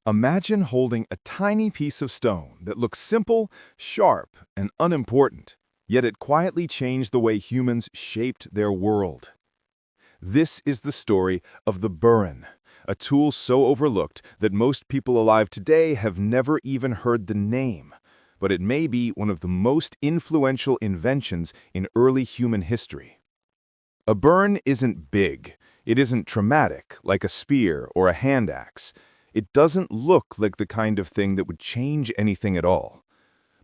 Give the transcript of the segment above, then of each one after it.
Imagine holding a tiny piece of stone that looks simple, sharp, and unimportant, yet it quietly changed the way humans shaped their world. This is the story of the burin, a tool so overlooked that most people alive today have never even heard the name, but it may be one of the most influential inventions in early human history. A burin isn't big. It isn't traumatic, like a spear or a hand axe. It doesn't look like the kind of thing that would change anything at all.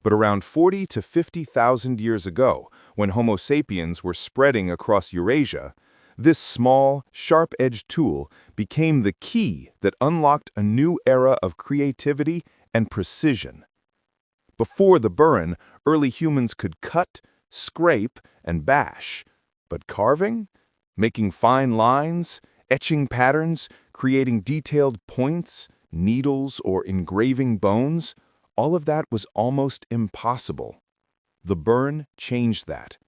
But around 40 to 50,000 years ago, when Homo sapiens were spreading across Eurasia, this small, sharp-edged tool became the key that unlocked a new era of creativity and precision. Before the burin, early humans could cut, scrape, and bash. But carving? Making fine lines, etching patterns, creating detailed points, needles, or engraving bones, all of that was almost impossible. The burin changed that.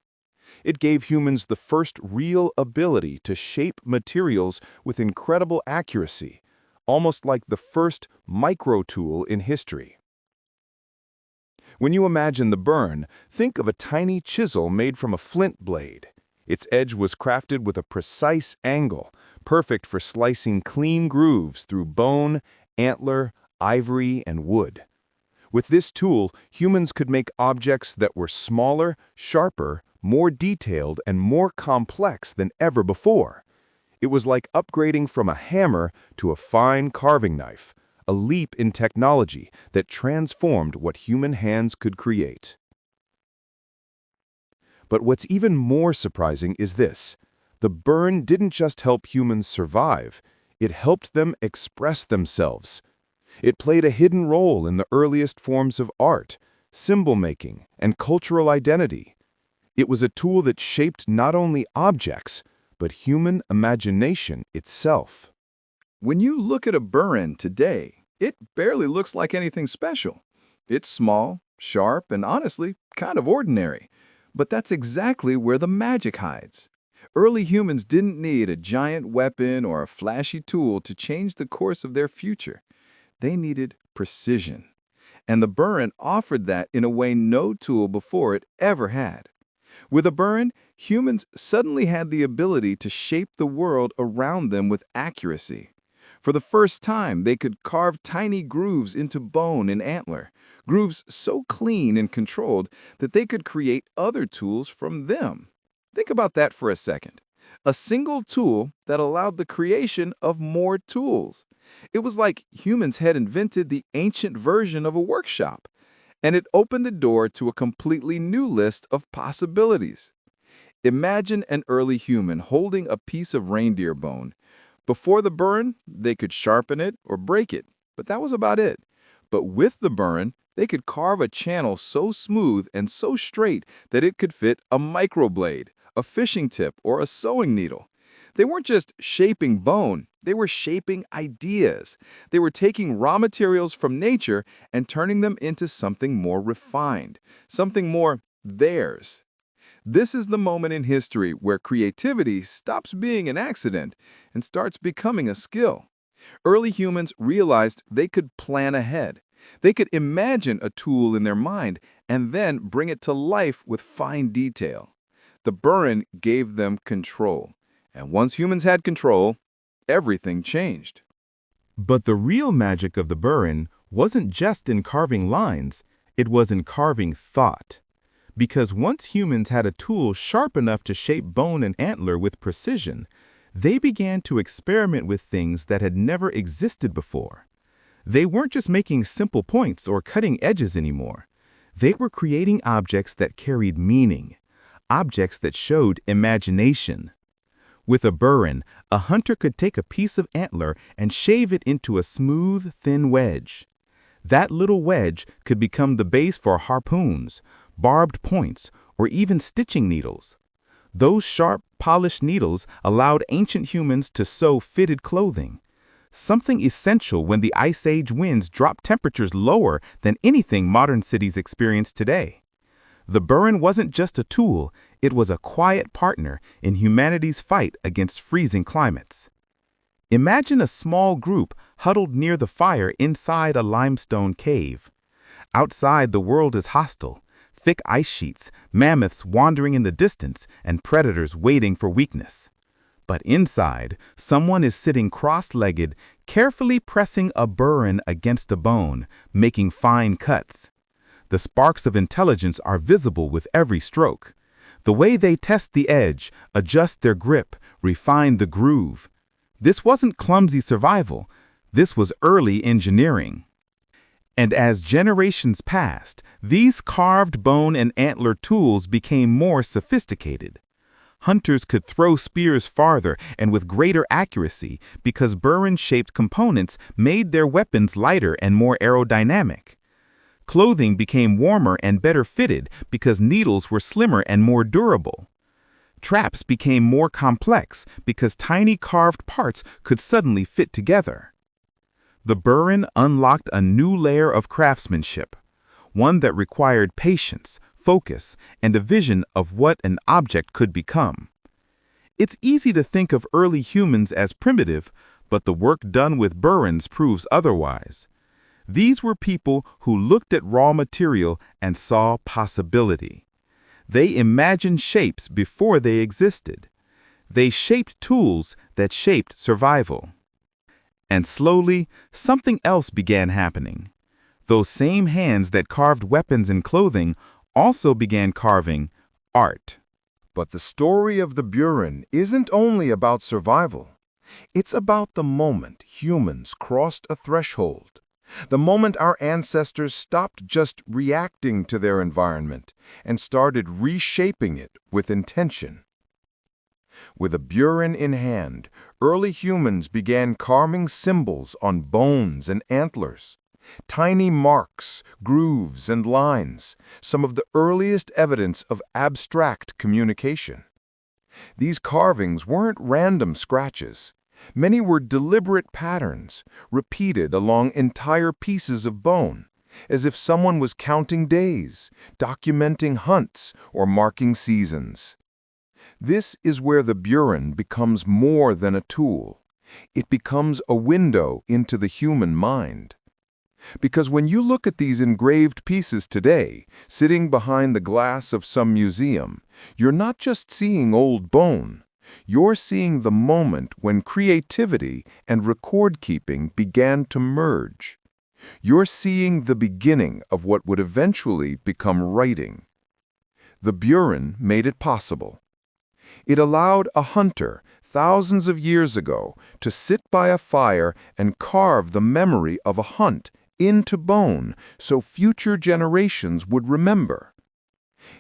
It gave humans the first real ability to shape materials with incredible accuracy, almost like the first micro-tool in history. When you imagine the burin, think of a tiny chisel made from a flint blade. Its edge was crafted with a precise angle, perfect for slicing clean grooves through bone, antler, ivory, and wood. With this tool, humans could make objects that were smaller, sharper, more detailed, and more complex than ever before. It was like upgrading from a hammer to a fine carving knife, a leap in technology that transformed what human hands could create. But what's even more surprising is this. The burin didn't just help humans survive, it helped them express themselves. It played a hidden role in the earliest forms of art, symbol making, and cultural identity. It was a tool that shaped not only objects, but human imagination itself. When you look at a burin today, it barely looks like anything special. It's small, sharp, and honestly, kind of ordinary. But that's exactly where the magic hides. Early humans didn't need a giant weapon or a flashy tool to change the course of their future. They needed precision. And the burin offered that in a way no tool before it ever had. With a burin, humans suddenly had the ability to shape the world around them with accuracy. For the first time, they could carve tiny grooves into bone and antler, grooves so clean and controlled that they could create other tools from them. Think about that for a second. A single tool that allowed the creation of more tools. It was like humans had invented the ancient version of a workshop, and it opened the door to a completely new list of possibilities. Imagine an early human holding a piece of reindeer bone. Before the burin, they could sharpen it or break it, but that was about it. But with the burin, they could carve a channel so smooth and so straight that it could fit a microblade, a fishing tip, or a sewing needle. They weren't just shaping bone, they were shaping ideas. They were taking raw materials from nature and turning them into something more refined, something more theirs. This is the moment in history where creativity stops being an accident and starts becoming a skill. Early humans realized they could plan ahead. They could imagine a tool in their mind and then bring it to life with fine detail. The burin gave them control. And once humans had control, everything changed. But the real magic of the burin wasn't just in carving lines, it was in carving thought. Because once humans had a tool sharp enough to shape bone and antler with precision, they began to experiment with things that had never existed before. They weren't just making simple points or cutting edges anymore. They were creating objects that carried meaning, objects that showed imagination. With a burin, a hunter could take a piece of antler and shave it into a smooth, thin wedge. That little wedge could become the base for harpoons, barbed points, or even stitching needles. Those sharp, polished needles allowed ancient humans to sew fitted clothing, something essential when the Ice Age winds dropped temperatures lower than anything modern cities experience today. The burin wasn't just a tool, it was a quiet partner in humanity's fight against freezing climates. Imagine a small group huddled near the fire inside a limestone cave. Outside, the world is hostile. Thick ice sheets, mammoths wandering in the distance, and predators waiting for weakness. But inside, someone is sitting cross-legged, carefully pressing a burin against a bone, making fine cuts. The sparks of intelligence are visible with every stroke. The way they test the edge, adjust their grip, refine the groove. This wasn't clumsy survival. This was early engineering. And as generations passed, these carved bone and antler tools became more sophisticated. Hunters could throw spears farther and with greater accuracy because burin-shaped components made their weapons lighter and more aerodynamic. Clothing became warmer and better fitted because needles were slimmer and more durable. Traps became more complex because tiny carved parts could suddenly fit together. The burin unlocked a new layer of craftsmanship, one that required patience, focus, and a vision of what an object could become. It's easy to think of early humans as primitive, but the work done with burins proves otherwise. These were people who looked at raw material and saw possibility. They imagined shapes before they existed. They shaped tools that shaped survival. And slowly, something else began happening. Those same hands that carved weapons and clothing also began carving art. But the story of the burin isn't only about survival. It's about the moment humans crossed a threshold. The moment our ancestors stopped just reacting to their environment and started reshaping it with intention. With a burin in hand, early humans began carving symbols on bones and antlers. Tiny marks, grooves, and lines, some of the earliest evidence of abstract communication. These carvings weren't random scratches. Many were deliberate patterns, repeated along entire pieces of bone, as if someone was counting days, documenting hunts, or marking seasons. This is where the burin becomes more than a tool. It becomes a window into the human mind. Because when you look at these engraved pieces today, sitting behind the glass of some museum, you're not just seeing old bone. You're seeing the moment when creativity and record-keeping began to merge. You're seeing the beginning of what would eventually become writing. The burin made it possible. It allowed a hunter, thousands of years ago, to sit by a fire and carve the memory of a hunt into bone so future generations would remember.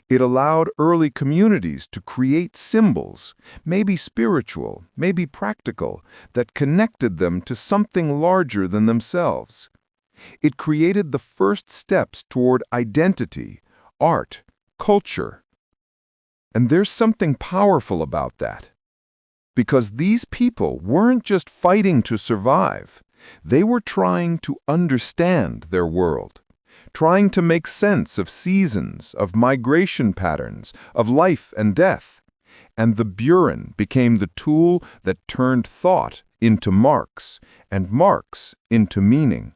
It allowed early communities to create symbols, maybe spiritual, maybe practical, that connected them to something larger than themselves. It created the first steps toward identity, art, culture. And there's something powerful about that. Because these people weren't just fighting to survive. They were trying to understand their world, trying to make sense of seasons, of migration patterns, of life and death. And the burin became the tool that turned thought into marks, and marks into meaning.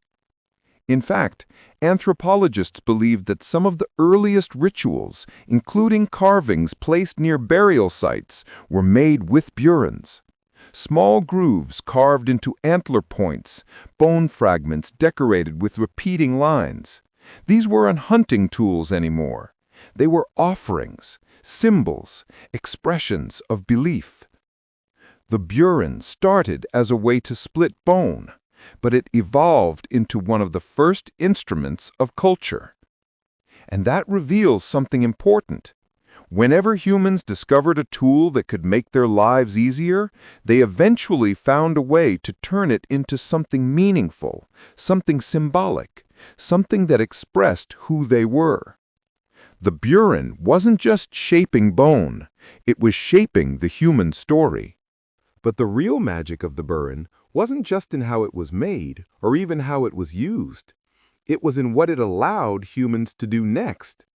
In fact, anthropologists believe that some of the earliest rituals, including carvings placed near burial sites, were made with burins. Small grooves carved into antler points, bone fragments decorated with repeating lines. These weren't hunting tools anymore. They were offerings, symbols, expressions of belief. The burin started as a way to split bone, but it evolved into one of the first instruments of culture. And that reveals something important. Whenever humans discovered a tool that could make their lives easier, they eventually found a way to turn it into something meaningful, something symbolic, something that expressed who they were. The burin wasn't just shaping bone, it was shaping the human story. But the real magic of the burin wasn't just in how it was made or even how it was used. It was in what it allowed humans to do next.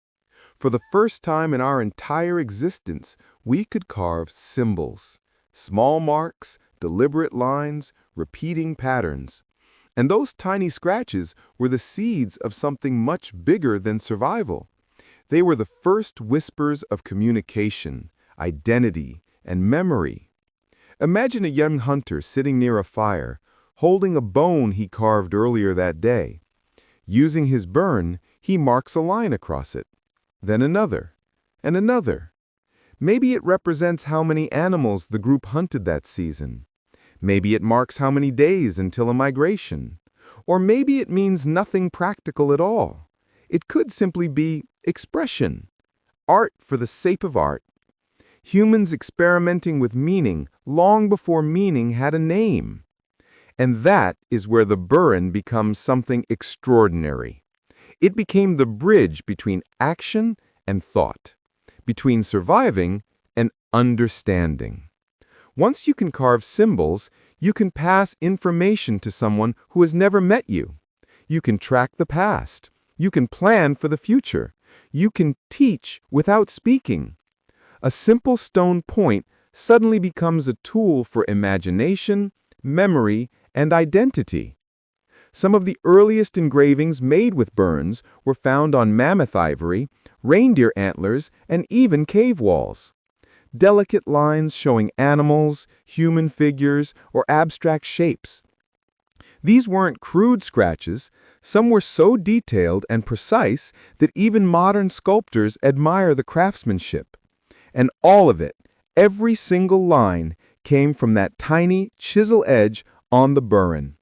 For the first time in our entire existence, we could carve symbols, small marks, deliberate lines, repeating patterns. And those tiny scratches were the seeds of something much bigger than survival. They were the first whispers of communication, identity, and memory. Imagine a young hunter sitting near a fire, holding a bone he carved earlier that day. Using his burn, he marks a line across it, then another, and another. Maybe it represents how many animals the group hunted that season. Maybe it marks how many days until a migration. Or maybe it means nothing practical at all. It could simply be expression, art for the sake of art. Humans experimenting with meaning long before meaning had a name. And that is where the burin becomes something extraordinary. It became the bridge between action and thought, between surviving and understanding. Once you can carve symbols, you can pass information to someone who has never met you. You can track the past. You can plan for the future. You can teach without speaking. A simple stone point suddenly becomes a tool for imagination, memory, and identity. Some of the earliest engravings made with burins were found on mammoth ivory, reindeer antlers, and even cave walls. Delicate lines showing animals, human figures, or abstract shapes. These weren't crude scratches. Some were so detailed and precise that even modern sculptors admire the craftsmanship. And all of it, every single line, came from that tiny chisel edge on the burin.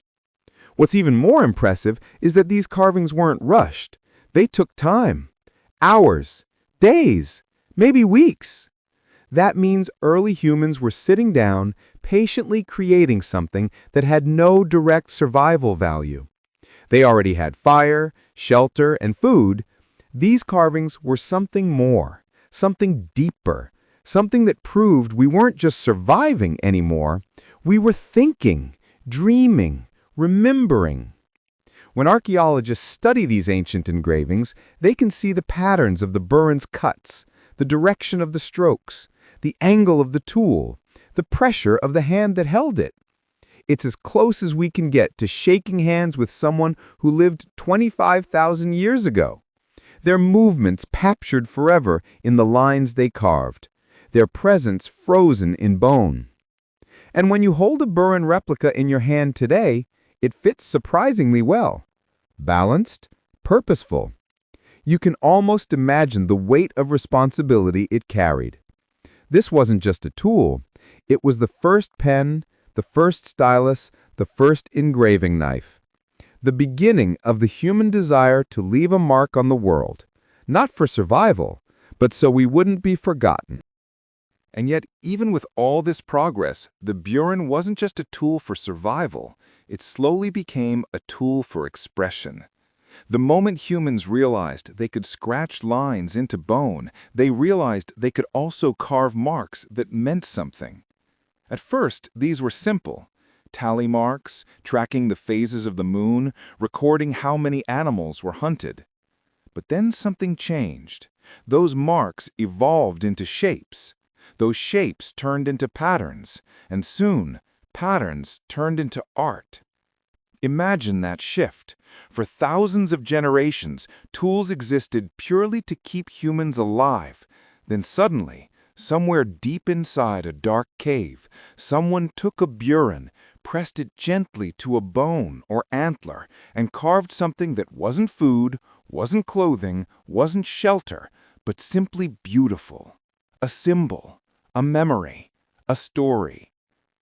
What's even more impressive is that these carvings weren't rushed. They took time. Hours, days, maybe weeks. That means early humans were sitting down, patiently creating something that had no direct survival value. They already had fire, shelter, and food. These carvings were something more, something deeper, something that proved we weren't just surviving anymore, we were thinking, dreaming, remembering. When archaeologists study these ancient engravings, they can see the patterns of the burin's cuts, the direction of the strokes, the angle of the tool, the pressure of the hand that held it. It's as close as we can get to shaking hands with someone who lived 25,000 years ago. Their movements captured forever in the lines they carved, their presence frozen in bone. And when you hold a burin replica in your hand today, it fits surprisingly well. Balanced, purposeful. You can almost imagine the weight of responsibility it carried. This wasn't just a tool. It was the first pen, the first stylus, the first engraving knife. The beginning of the human desire to leave a mark on the world, not for survival, but so we wouldn't be forgotten. And yet, even with all this progress, the burin wasn't just a tool for survival. It slowly became a tool for expression. The moment humans realized they could scratch lines into bone, they realized they could also carve marks that meant something. At first, these were simple. Tally marks, tracking the phases of the moon, recording how many animals were hunted. But then something changed. Those marks evolved into shapes. Those shapes turned into patterns, and soon, patterns turned into art. Imagine that shift. For thousands of generations, tools existed purely to keep humans alive. Then suddenly, somewhere deep inside a dark cave, someone took a burin, pressed it gently to a bone or antler, and carved something that wasn't food, wasn't clothing, wasn't shelter, but simply beautiful. A symbol, a memory, a story.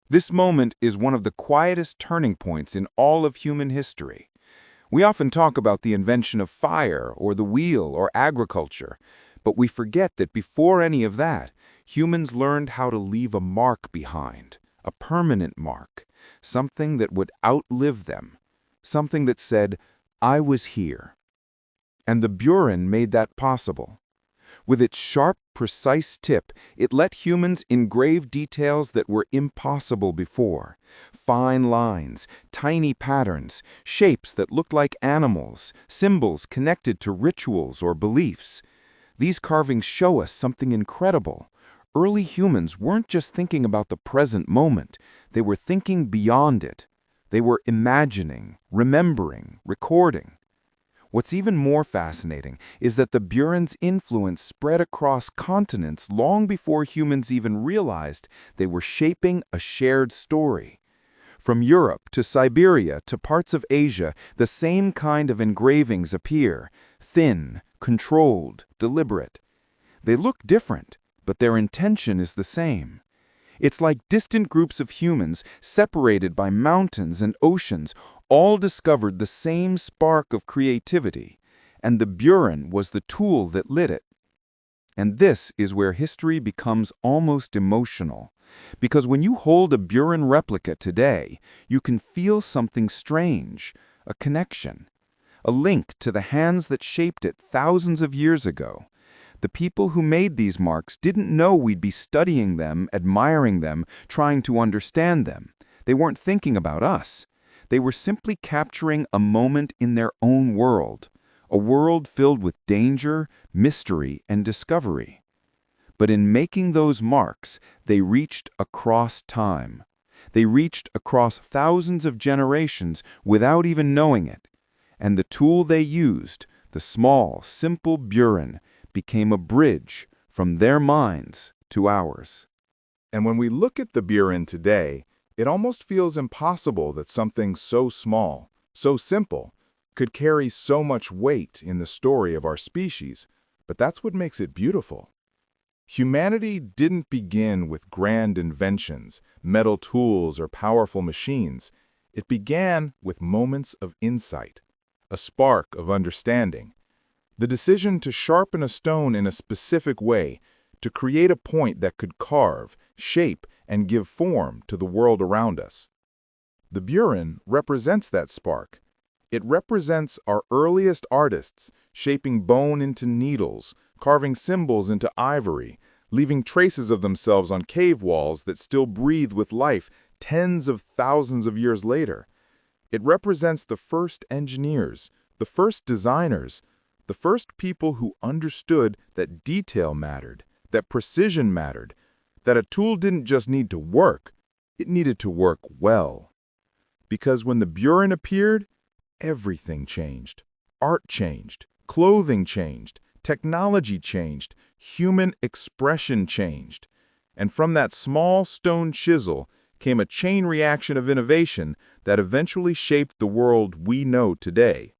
This moment is one of the quietest turning points in all of human history. We often talk about the invention of fire or the wheel or agriculture, but we forget that before any of that, humans learned how to leave a mark behind, a permanent mark, something that would outlive them, something that said, "I was here." And the burin made that possible. With its sharp, precise tip, it let humans engrave details that were impossible before. Fine lines, tiny patterns, shapes that looked like animals, symbols connected to rituals or beliefs. These carvings show us something incredible. Early humans weren't just thinking about the present moment, they were thinking beyond it. They were imagining, remembering, recording. What's even more fascinating is that the burin's influence spread across continents long before humans even realized they were shaping a shared story. From Europe to Siberia to parts of Asia, the same kind of engravings appear, thin, controlled, deliberate. They look different, but their intention is the same. It's like distant groups of humans, separated by mountains and oceans, all discovered the same spark of creativity, and the burin was the tool that lit it. And this is where history becomes almost emotional, because when you hold a burin replica today, you can feel something strange, a connection, a link to the hands that shaped it thousands of years ago. The people who made these marks didn't know we'd be studying them, admiring them, trying to understand them. They weren't thinking about us. They were simply capturing a moment in their own world, a world filled with danger, mystery, and discovery. But in making those marks, they reached across time. They reached across thousands of generations without even knowing it. And the tool they used, the small, simple burin, became a bridge from their minds to ours. And when we look at the burin today, it almost feels impossible that something so small, so simple, could carry so much weight in the story of our species, but that's what makes it beautiful. Humanity didn't begin with grand inventions, metal tools, or powerful machines. It began with moments of insight, a spark of understanding. The decision to sharpen a stone in a specific way, to create a point that could carve, shape, and give form to the world around us. The burin represents that spark. It represents our earliest artists, shaping bone into needles, carving symbols into ivory, leaving traces of themselves on cave walls that still breathe with life tens of thousands of years later. It represents the first engineers, the first designers, the first people who understood that detail mattered, that precision mattered, that a tool didn't just need to work, it needed to work well. Because when the burin appeared, everything changed. Art changed, clothing changed, technology changed, human expression changed. And from that small stone chisel came a chain reaction of innovation that eventually shaped the world we know today.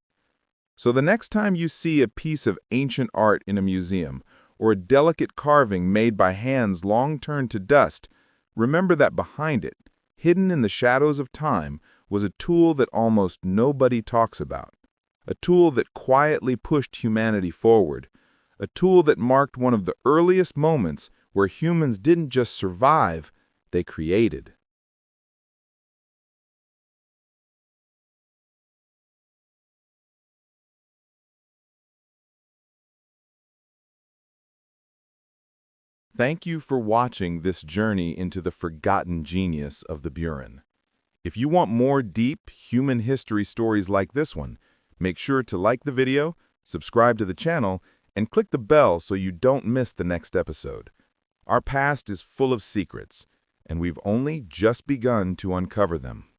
So the next time you see a piece of ancient art in a museum, or a delicate carving made by hands long turned to dust, remember that behind it, hidden in the shadows of time, was a tool that almost nobody talks about. A tool that quietly pushed humanity forward. A tool that marked one of the earliest moments where humans didn't just survive, they created. Thank you for watching this journey into the forgotten genius of the burin. If you want more deep human history stories like this one, make sure to like the video, subscribe to the channel, and click the bell so you don't miss the next episode. Our past is full of secrets, and we've only just begun to uncover them.